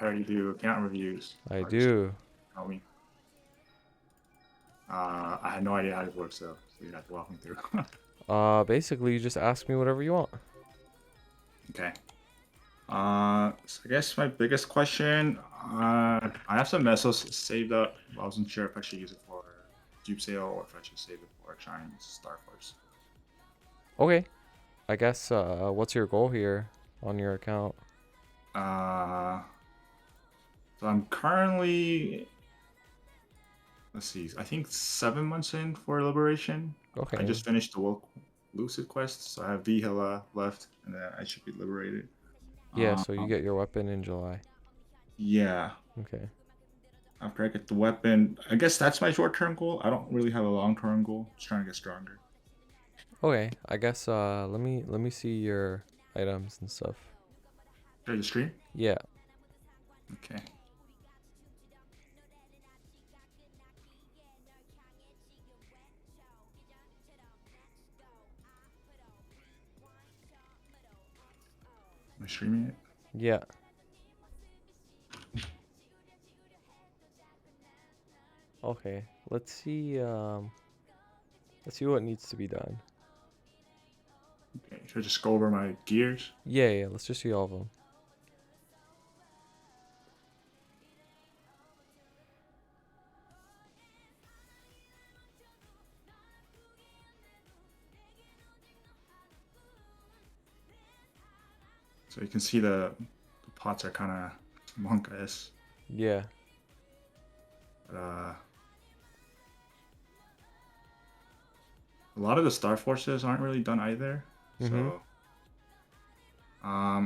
I already do account reviews. I Or just do. tell me. I had no idea how this works, though, so you have to walk me through. Basically, you just ask me whatever you want. Okay. So I guess my biggest question, I have some mesos saved up. I wasn't sure if I should use it for Cube Sale or if I should save it for Chinese Star Force. Okay. I guess, what's your goal here on your account? Uh, so I'm currently, let's see, I think 7 months in for Liberation. I Okay. just finished the Lucid quest, so I have Vihila left, and then I should be liberated. Yeah, so you Um, get your weapon in July. yeah. Okay. After I get the weapon, I guess that's my short-term goal. I don't really have a long-term goal. Just trying to get stronger. Okay, I guess let me see your items and stuff. Should I just stream? Yeah. Okay. Am I streaming it? Yeah. Okay. Let's see what needs to be done. Okay. Should I just go over my gears? Yeah, let's just see all of them. So you can see the pots are kind of monk-esque. Yeah. But, a lot of the Star Forces aren't really done either. Mm-hmm. So I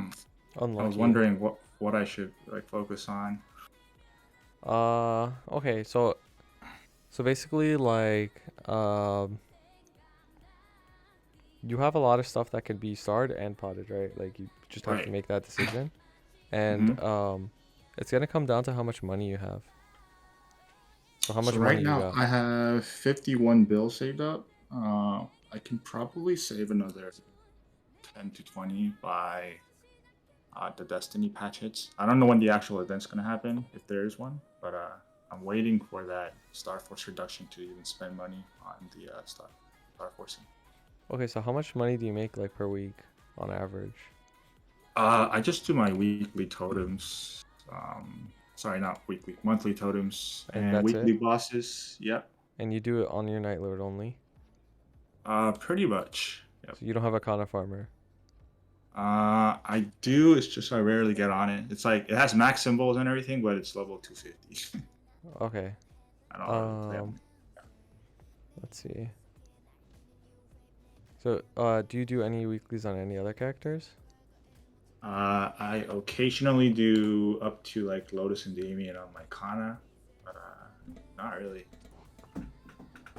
was Unlucky. wondering what I should like focus on. Okay, so basically like you have a lot of stuff that could be starred and potted, right? Like you just have to Right. make that decision. And hmm it's gonna come down to how much money you have. So how So much right money you now got? I have 51 bills saved up. I can probably save another 10 to 20 by the Destiny patch hits. I don't know when the actual event's gonna happen, if there is one, but I'm waiting for that Star Force reduction to even spend money on the Star Forcing. Okay, so how much money do you make like per week on average? I just do my weekly totems. Sorry, not weekly, monthly totems And and that's it? weekly bosses. Yep. And you do it on your Night Lord only? Pretty much. Yep. So you don't have a Kana farmer? I do. It's just I rarely get on it. It's like it has max symbols and everything, but it's level 250. Okay. I don't really play on Um, let's see. So, do you do any weeklies on any other characters? I occasionally do up to like Lotus and Damien on my Kana, but not really.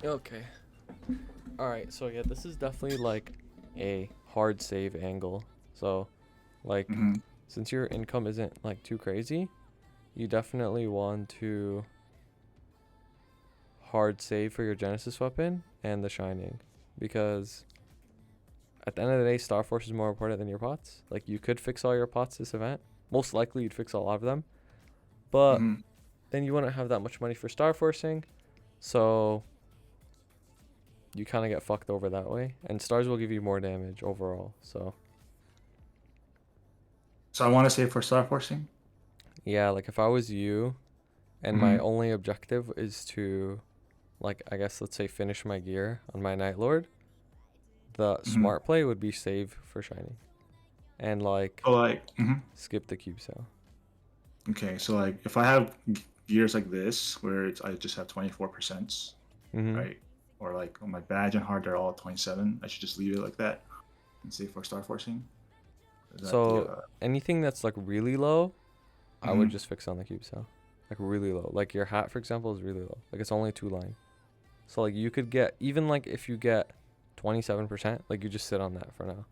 Okay. All right. So yeah, this is definitely like a hard save angle. So, like, hmm since your income isn't like too crazy, you definitely want to hard save for your Genesis weapon and the Shining, because at the end of the day, Star Force is more important than your pots. Like, you could fix all your pots this event. Most likely, you'd fix a lot of them, but hmm then you wouldn't have that much money for Star Forcing, so you kind of get fucked over that way. And stars will give you more damage overall. So So I want to save for Star Forcing. yeah, like if I was you, and my hmm only objective is to, like, I guess let's say finish my gear on my Night Lord, the hmm smart play would be save for Shining, and like So like, skip the cube cell. okay, so like if I have gears like this where I just have 24%, Mm-hmm. right? Or like on my badge and heart they're all at 27. I should just leave it like that and save for Star Forcing. Is that the So anything that's like really low, I would mhm. just fix on the cube cell. Like really low. Like your hat, for example, is really low. Like it's only 2 line. So like you could get, even like if you get 27%, like you just sit on that for now.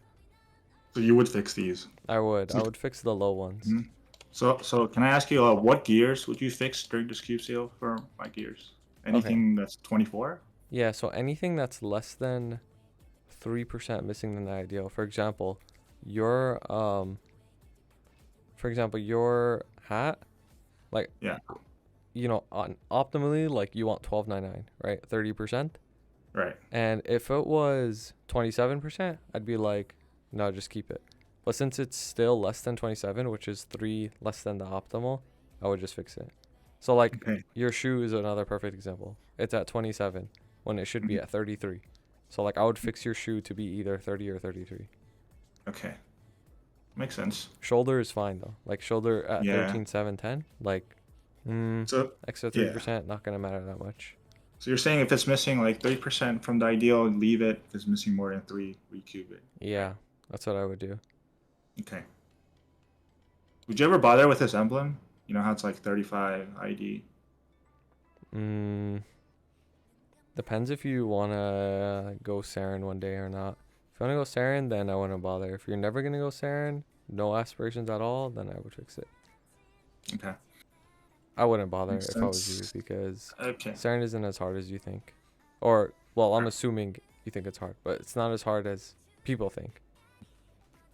So you would fix these. I would. I So, would fix the low ones. mhm. So can I ask you what gears would you fix during this cube sale for my gears? Okay. Anything that's 24? Yeah, so anything that's less than 3% missing than the ideal. your your hat Like, Yeah. optimally, like you want 12.99, right? 30%. Right. And if it was 27%, I'd be like, no, just keep it. But since it's still less than 27, which is 3 less than the optimal, I would just fix it. So like Okay. your shoe is another perfect example. It's at 27 when it should be Mhm. at 33. So like I would fix your shoe to be either 30 or 33. Okay. Makes sense. Shoulder is fine though. Like shoulder at Yeah. 13.710, like So extra yeah. 3% not gonna matter that much. So you're saying if it's missing like 30% from the ideal, leave it. If it's missing more than three, recube it. Right. Yeah, that's what I would do. Okay. Would you ever bother with this emblem? You know how it's like 35 ID. Mm, Depends if you wanna go Saren one day or not. If you wanna go Saren, then I wouldn't bother. If you're never gonna go Saren, no aspirations at all, then I would fix it. Okay. I wouldn't bother Makes if I was you sense. because Okay. Saren isn't as hard as you think. Or, well, I'm All assuming you think it's hard, but it's not as hard as people think.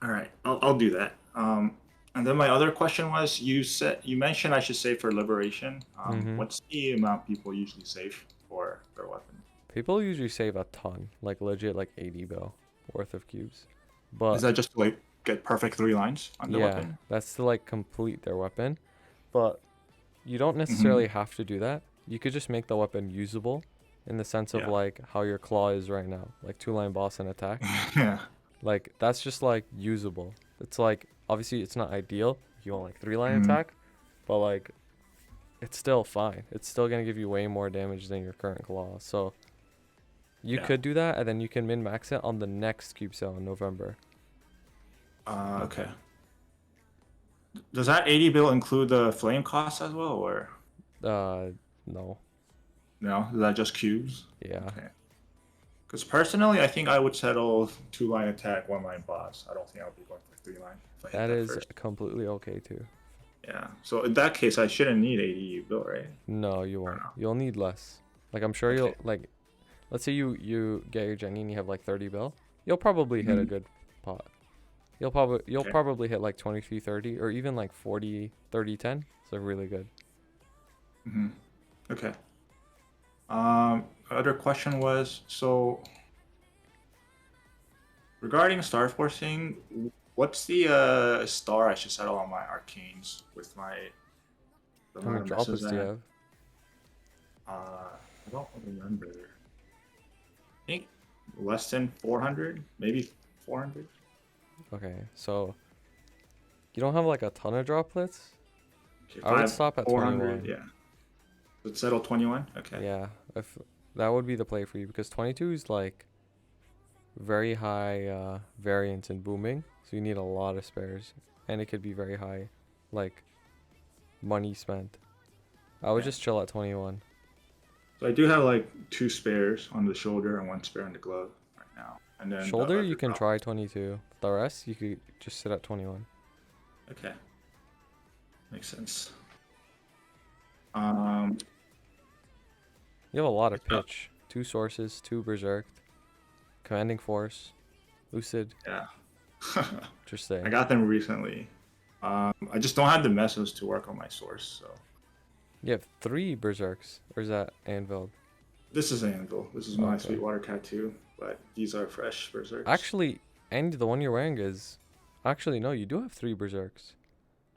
right. I'll do that. And then my other question was, you mentioned I should save for liberation. Mm-hmm. What's the amount people usually save for their weapon? People usually save a ton, like legit, like 80 bill worth of cubes. Is But that just to like get perfect 3 lines on the yeah, weapon? that's to like complete their weapon. But you don't Mm-hmm. necessarily have to do that. You could just make the weapon usable in the sense of Yeah. like how your claw is right now, like 2-line boss and attack. Yeah. Like that's just like usable. It's like obviously it's not ideal. You want like 3-line Mhm. attack, but like it's still fine. It's still gonna give you way more damage than your current claw. So you Yeah. could do that, and then you can min max it on the next cube sale in November. Okay. Does that 80 bill include the flame cost as well, or Uh, no. no? Is that just cubes? Yeah, Okay. Because personally, I think I would settle 2 line attack, 1 line boss. I don't think I would be going for 3 line if I hit that that is first. completely okay too. Yeah. So in that case, I shouldn't need 80 bill, right? No, you I don't won't. know. You'll need less. Like I'm sure Okay. you'll like. Let's say you get your Jenny and you have like 30 bill. You'll probably hit a Mhm. good pot. You'll Okay. probably hit like 23-30 or even like 40-30-10. So really good. Hmm. Okay. Other question was, so regarding star forcing, what's the star I should settle on my arcanes with my the How many amount of messes droplets do you that have? I don't remember. I think less than 400, maybe 400. Okay, so you don't have like a ton of droplets. Okay, I would five stop at 400. 21. Yeah. Let's settle 21. Okay. Yeah, if that would be the play for you because 22 is like very high variance in booming, so you need a lot of spares, and it could be very high, like money spent. I would Okay. just chill at 21. So I do have like 2 spares on the shoulder and 1 spare on the glove right now, and then the Shoulder, other you can drop. try 22. The rest, you could just sit at 21. Okay. Makes sense. Um, You have a lot of uh, pitch. 2 sources, 2 berserked, commanding force, lucid. yeah. Just I saying. got them recently. I just don't have the messes to work on my source, so You have 3 berserks, or is that anvil? this is Anvil. This is my Okay. Sweetwater tattoo, but these are fresh berserks. Actually, and the one you're wearing is. Actually, no, you do have 3 berserks.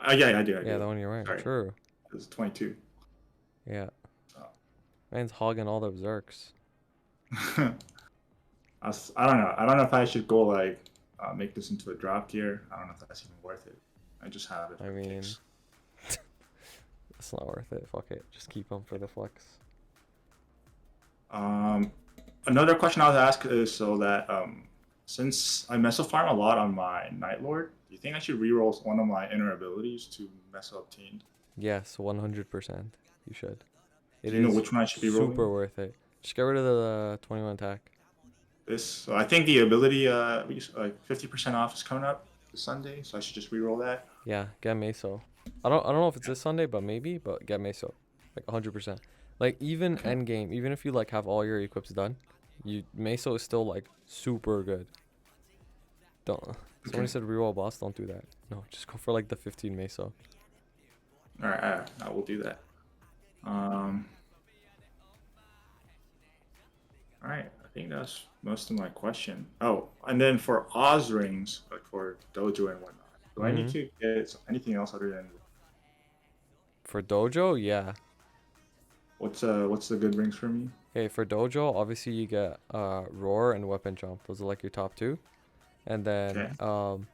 Yeah, I do, I Yeah, do. the one you're wearing. Sorry, True. this is 22. Yeah. So. Man's hogging all the berserks. I don't know. I don't know if I should go like make this into a drop tier. I don't know if that's even worth it. I just have it I for mean, kicks. it's not worth it. Fuck it. Just keep them for the flex. Um, Another question I was asked is so that since I meso farm a lot on my Night Lord, do you think I should reroll one of my inner abilities to meso obtain? Yes, 100%. You should. Do It you know is which one I should be super rolling? worth it. Just get rid of the 21 attack. This. So I think the ability like 50% off is coming up this Sunday, so I should just reroll that. Yeah, get Meso. I don't know if it's this Sunday, but maybe. But get Meso, like 100%. Like even Okay. end game, even if you like have all your equips done, you Meso is still like super good. Don't. Okay. Somebody said reroll boss. Don't do that. No, just go for like the 15 Meso. All right, I will do that. Um, all right, I think that's most of my question. Oh, and then for Oz rings, like for Dojo and whatnot, do I need Mm-hmm. to get anything else other than For Dojo, yeah. what's the good rings for me? Okay, for Dojo, obviously you get Roar and Weapon Jump. Those are like your top two. And then Okay.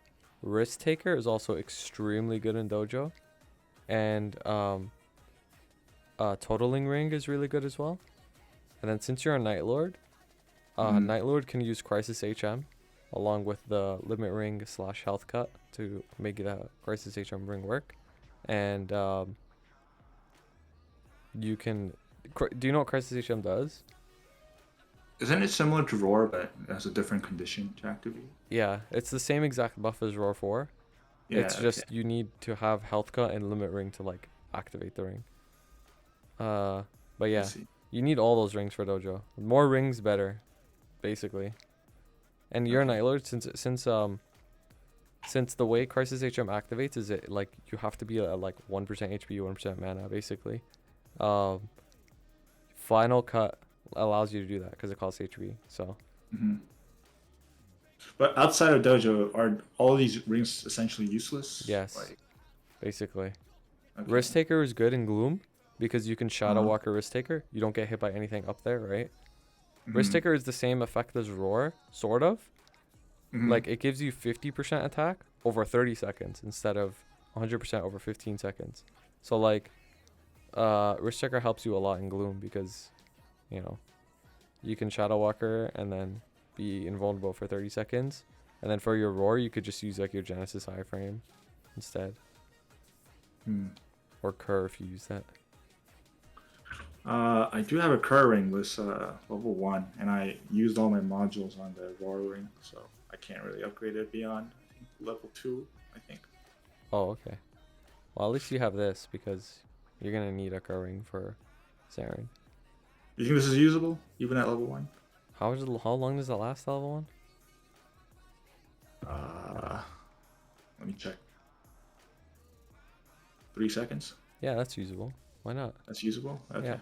Risk Taker is also extremely good in Dojo. And Totaling Ring is really good as well. And then since you're a Night Lord, Mhm. Night Lord can use Crisis HM along with the Limit Ring / Health Cut to make the Crisis HM ring work. And you can. Do you know what Crisis HM does? Isn't it similar to Roar, but it has a different condition to activate? Yeah, it's the same exact buff as Roar 4. Yeah. It's Okay. just you need to have Health Cut and Limit Ring to like activate the ring. Uh, but I yeah, see. you need all those rings for Dojo. More rings, better, basically. And you're a Okay. Night Lord since the way Crisis HM activates is it like you have to be at like 1% HP, 1% mana, basically. Um, Final Cut allows you to do that because it costs HP. So Hmm. But outside of Dojo, are all these rings essentially useless? yes, Like, basically. okay. Risk Taker is good in Gloom because you can Shadow Uh-huh. Walk a Risk Taker. You don't get hit by anything up there, right? Risk Hmm. Taker is the same effect as Roar, sort of. Hmm. Like it gives you 50% attack over 30 seconds instead of 100% over 15 seconds. So like, Risk Taker helps you a lot in Gloom because, you know, you can Shadow Walker and then be invulnerable for 30 seconds. And then for your Roar, you could just use like your Genesis High Frame instead. Hmm. Or Cur if you use that. I do have a Kerr ring with level 1, and I used all my modules on the Roar ring, so I can't really upgrade it beyond, I think, level 2, I think. Oh, okay. Well, at least you have this because you're gonna need a Cur ring for Saren. You think this is usable, even at level 1? How long does that last, level 1? Uh, Let me check. 3 seconds? Yeah, that's usable. Why not? That's usable? Yeah. Okay.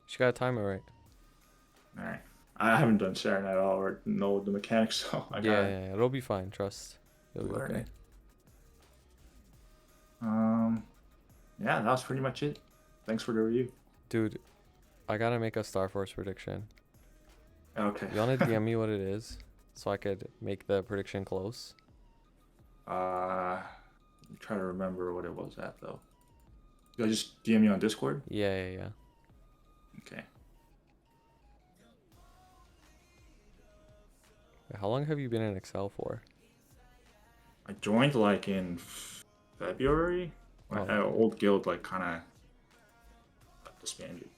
She got to time it right. Alright. I haven't done Saren at all or know the mechanics, so I Yeah, gotta yeah, yeah. It'll be fine. Trust. It'll be learn okay. it. Um, yeah, that was pretty much it. Thanks for the review. Dude, I gotta make a Star Force prediction. Okay. You wanna DM me what it is so I could make the prediction close? I'm trying to remember what it was at though. Did I just DM you on Discord? Yeah, yeah, yeah. Okay. How long have you been in Excel for? I joined like in February. My Oh, old guild like kind of got disbanded.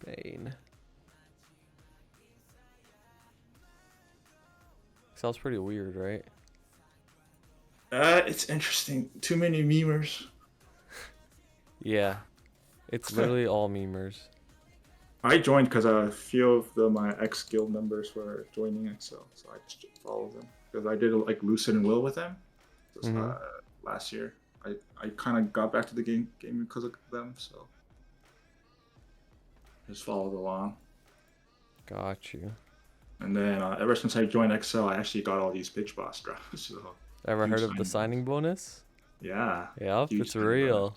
Bane. Excel's pretty weird, right? It's interesting. Too many memers. Yeah. It's literally all memers. I joined because a few of my ex guild members were joining Excel, so I just followed them because I did like Lucid and Will with them just, Mm-hmm. last year. I kind of got back to the game because of them, so just followed along. Got you. And then ever since I joined Excel, I actually got all these bitch boss drops. So Ever heard huge of the signing bonus. signing bonus? Yeah, Yep, huge it's signing bonus. real.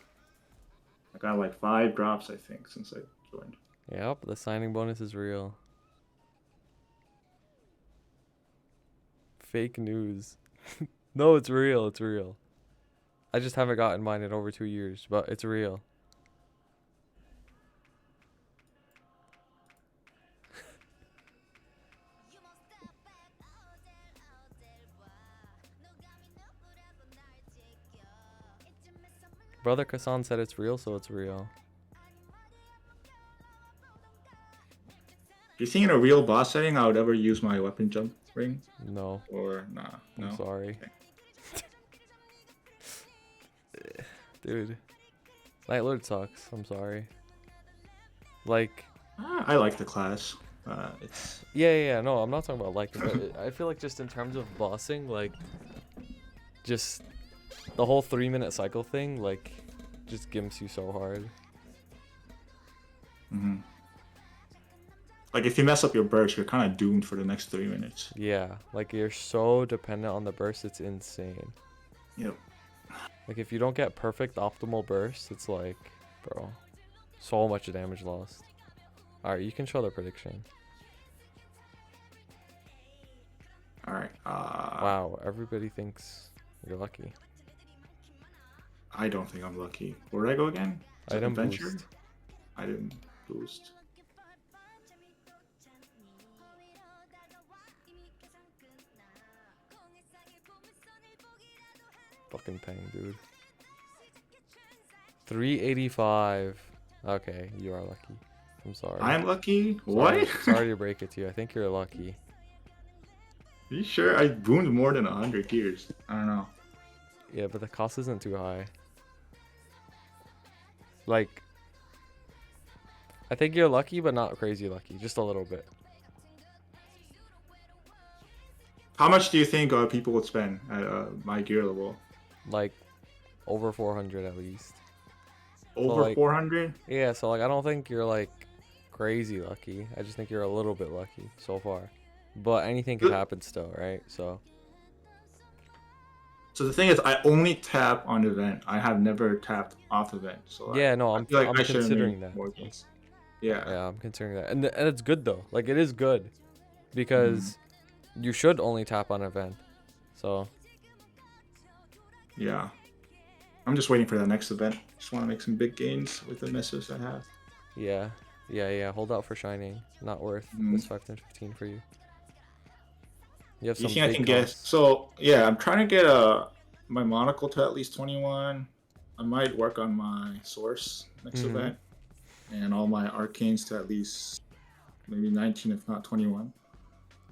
I got like 5 drops, I think, since I joined. Yep, the signing bonus is real. Fake news. No, it's real. It's real. I just haven't gotten mine in over 2 years, but it's real. Brother Kassan said it's real, so it's real. Do you think in a real boss setting I would ever use my weapon jump ring? No, Or nah, I'm no? sorry. Okay. Dude, Night Lord sucks. I'm sorry. Like, I like the class. It's yeah, no, I'm not talking about liking, but I feel like just in terms of bossing, like, just the whole 3-minute cycle thing, like, just gimps you so hard. Hmm. Like if you mess up your burst, you're kind of doomed for the next 3 minutes. Yeah, like you're so dependent on the burst, it's insane. Yep. Like if you don't get perfect optimal burst, it's like, bro, so much damage lost. All right, you can show the prediction. All right. Wow, everybody thinks you're lucky. I don't think I'm lucky. Where did I go again? Is it Item adventure? boost. I didn't boost. Fucking pang, dude. 385. Okay, you are lucky. I'm sorry. I'm lucky? Sorry, What? sorry to break it to you. I think you're lucky. Are you sure? I boomed more than 100 gears. I don't know. Yeah, but the cost isn't too high. Like, I think you're lucky, but not crazy lucky. Just a little bit. How much do you think people would spend at my gear level? Like, over 400 at least. Over like- 400? Yeah, so like I don't think you're like crazy lucky. I just think you're a little bit lucky so far. But anything could happen still, right? So So the thing is, I only tap on event. I have never tapped off event. So yeah, no, I I'm feel like I'm I should've considering made that. more gains. Yeah. Yeah, I'm considering that. And it's good though. Like it is good because you should only tap on event. So Yeah. I'm just waiting for that next event. Just want to make some big gains with the misses I have. yeah. Yeah. Hold out for shining. Not worth this 5, 10, 15 for you. You have You some think I big can get? costs. So yeah, I'm trying to get my monocle to at least 21. I might work on my source next event, and all my arcanes to at least maybe 19, if not 21.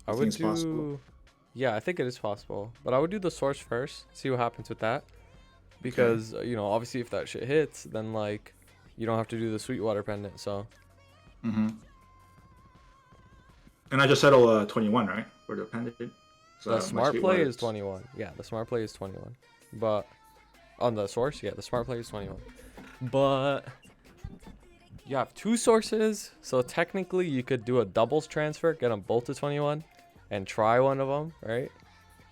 I think would it's do. possible? Yeah, I think it is possible, but I would do the source first. See what happens with that, because you know, obviously, if that shit hits, then like, you don't have to do the Sweetwater pendant. So And I just settle 21, right, for the pendant. So the my smart Sweetwater play is 21. Yeah, the smart play is 21. But on the source, yeah, the smart play is 21. But you have two sources, so technically you could do a doubles transfer, get them both to 21, and try one of them, right?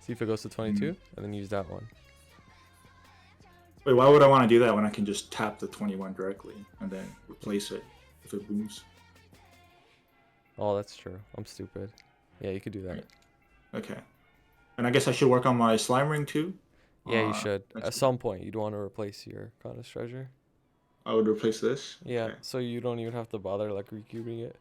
See if it goes to 22, and then use that one. Wait, why would I want to do that when I can just tap the 21 directly and then replace it if it booms? Oh, that's true. I'm stupid. Yeah, you could do that. Right. Okay. And I guess I should work on my slime ring too? Yeah, you should. next At some point, you'd want to replace your Goddess Treasure. I would replace this? Yeah, Okay. so you don't even have to bother like recubing it.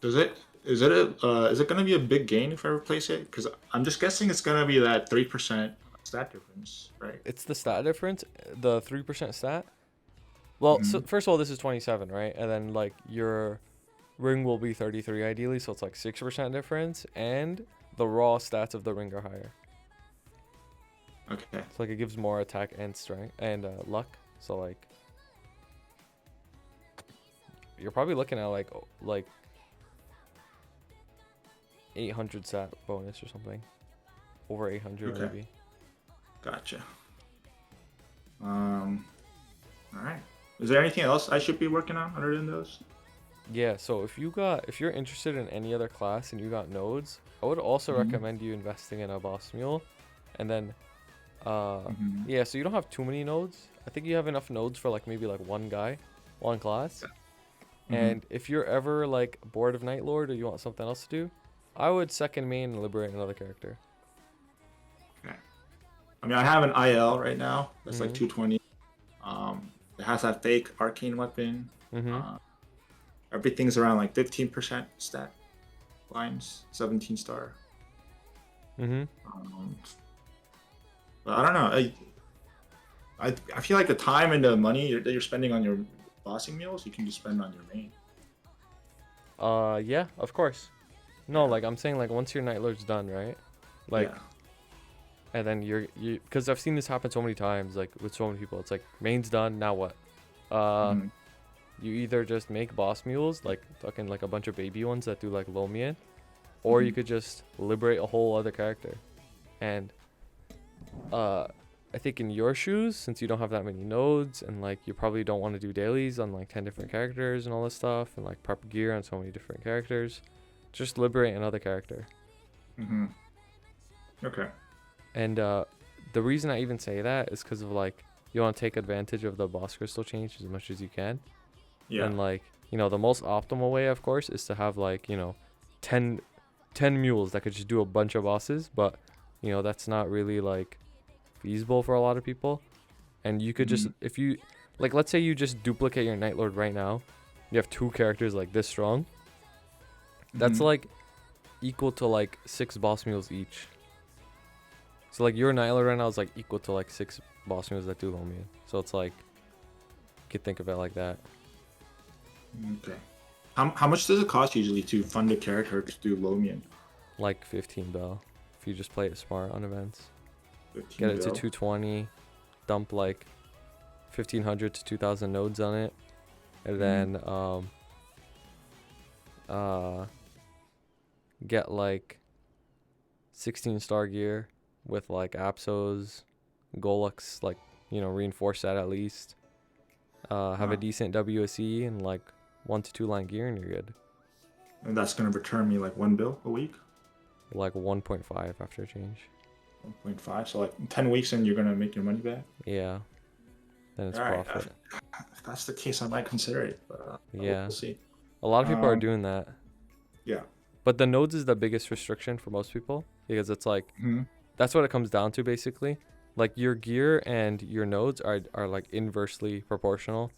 Is it gonna be a big gain if I replace it? Because I'm just guessing it's gonna be that 3% stat difference, right? It's the stat difference, the 3% stat. Well, so first of all, this is 27, right? And then like your ring will be 33 ideally, so it's like 6% difference, and the raw stats of the ring are higher. Okay. So like it gives more attack and strength and luck. So like you're probably looking at like 800 stat bonus or something. Over 800 Okay. maybe. Gotcha. All right. Is there anything else I should be working on other than those? Yeah, so if you're interested in any other class and you got nodes, I would also recommend you investing in a boss mule. And then yeah, so you don't have too many nodes. I think you have enough nodes for like maybe like one guy, one class. And if you're ever like bored of Night Lord or you want something else to do, I would second main and liberate another character. Okay. I mean, I have an IL right now. That's like 220. It has that fake arcane weapon. Everything's around like 15% stat lines, 17 star. But I don't know. I feel like the time and the money that you're spending on your bossing meals, you can just spend on your main. Yeah, of course. No, like I'm saying, like once your Night Lord's done, right? Like, and then you because I've seen this happen so many times, like with so many people. It's like main's done, now what? You either just make boss mules, like fucking like a bunch of baby ones that do like low mian, or you could just liberate a whole other character, and I think in your shoes, since you don't have that many nodes and like you probably don't want to do dailies on like 10 different characters and all this stuff and like prep gear on so many different characters, just liberate another character. Mm-hmm. Okay. And the reason I even say that is because of like you want to take advantage of the boss crystal change as much as you can. Yeah. And like, you know, the most optimal way, of course, is to have like, you know, 10 mules that could just do a bunch of bosses, but you know, that's not really like feasible for a lot of people. And you could just, if you like, let's say you just duplicate your Night Lord right now, you have 2 characters like this strong. That's like equal to like 6 boss mules each. So like your Night Lord right now is like equal to like 6 boss mules that do Lomian. So it's like, you could think of it like that. Okay. How much does it cost usually to fund a character to do Lomian? Like 15 bell if you just play it smart on events. 15 Get it to bill? 220, dump like 1500 to 2000 nodes on it, and then get like 16 star gear with like Apsos, Golux, like, you know, reinforce that at least. Have a decent WSE and like 1 to 2 line gear and you're good. And that's gonna return me like 1 bill a week? Like 1.5 after change. 1.5. So like 10 weeks and you're gonna make your money back? Yeah. Then it's Alright, profit. if that's the case, I might consider it, but Yeah. we'll see. A lot of people are doing that. Yeah. But the nodes is the biggest restriction for most people because it's like, that's what it comes down to basically. Like your gear and your nodes are like inversely proportional.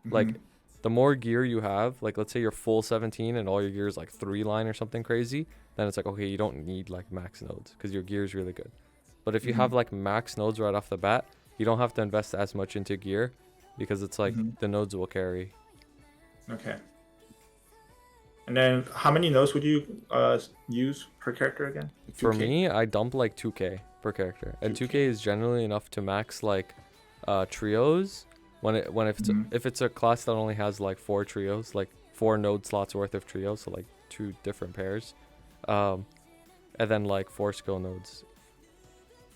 Like the more gear you have, like let's say you're full 17 and all your gear is like 3 line or something crazy, then it's like, okay, you don't need like max nodes because your gear is really good. But if you have like max nodes right off the bat, you don't have to invest as much into gear because it's like the nodes will carry. Okay. And then how many nodes would you use per character again? For 2K? me, I dump like 2k per character, and 2k is generally enough to max like trios if it's a class that only has like 4 trios, like 4 node slots worth of trios, so like 2 different pairs, and then like 4 skill nodes.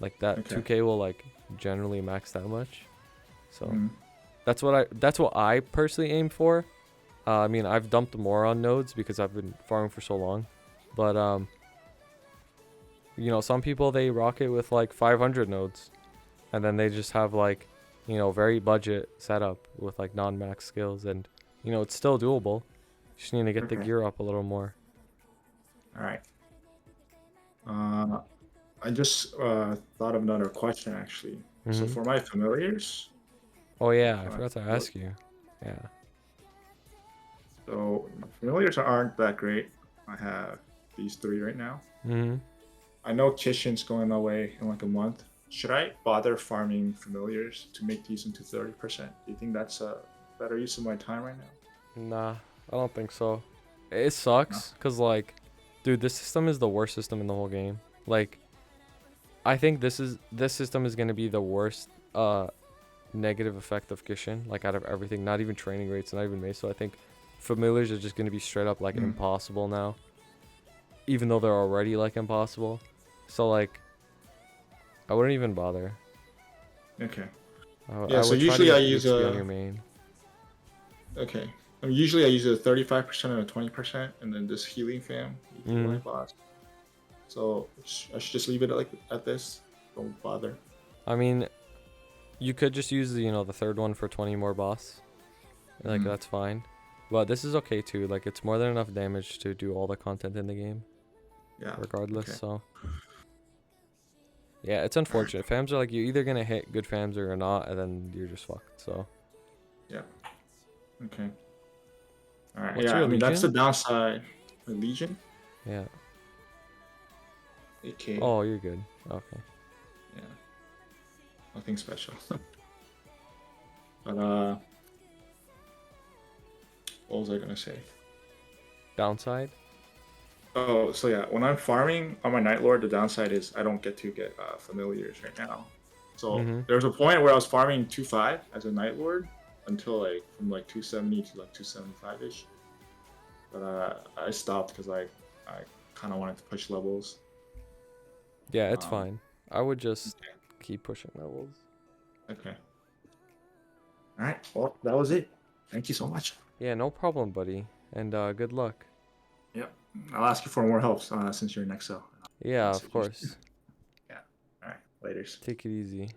Like that, Okay. 2k will like generally max that much. So that's what I personally aim for. I mean, I've dumped more on nodes because I've been farming for so long, but you know, some people they rock it with like 500 nodes, and then they just have like, you know, very budget setup with like non-max skills, and you know, it's still doable. You just need to get the gear up a little more. All right. I just thought of another question actually. So for my familiars, Oh yeah, I forgot to ask you. Yeah. so my familiars aren't that great. I have these 3 right now. I know Kishin's going away in like a month. Should I bother farming familiars to make these into 30%? Do you think that's a better use of my time right now? Nah, I don't think so. It sucks because like, dude, this system is the worst system in the whole game. Like, I think this system is gonna be the worst negative effect of Kishin, like out of everything. Not even training rates, not even mace. So I think familiars are just gonna be straight up like impossible now, even though they're already like impossible. So like, I wouldn't even bother. Okay. I so would usually try I to use XP on your main. Okay. I mean, usually I use a 35% and a 20%, and then this healing fam equal my boss. So I should just leave it like at this. Don't bother. I mean, you could just use the, you know, the third one for 20 more boss. Like that's fine. But this is okay too. Like it's more than enough damage to do all the content in the game. Yeah. Regardless, Okay. so. Yeah, it's unfortunate. Fams are like, you're either gonna hit good fams or you're not, and then you're just fucked. So. Yeah. Okay. All right. What's Yeah. your I mean that's the Legion? downside. A Legion. Yeah. AK. Oh, you're good. Okay. Yeah. Nothing special. But what was I gonna say? Downside? Oh, so yeah, when I'm farming on my Night Lord, the downside is I don't get to get familiars right now. So there was a point where I was farming 2.5 as a Night Lord until like from like 270 to like 275-ish. But I stopped because I kind of wanted to push levels. Yeah, it's fine. I would just keep pushing levels. Okay. All right. Well, that was it. Thank you so much. Yeah, no problem, buddy. And good luck. Yep. I'll ask you for more help since you're next cell. Yeah, of Message you. course. Yeah. All right. Laters. Take it easy.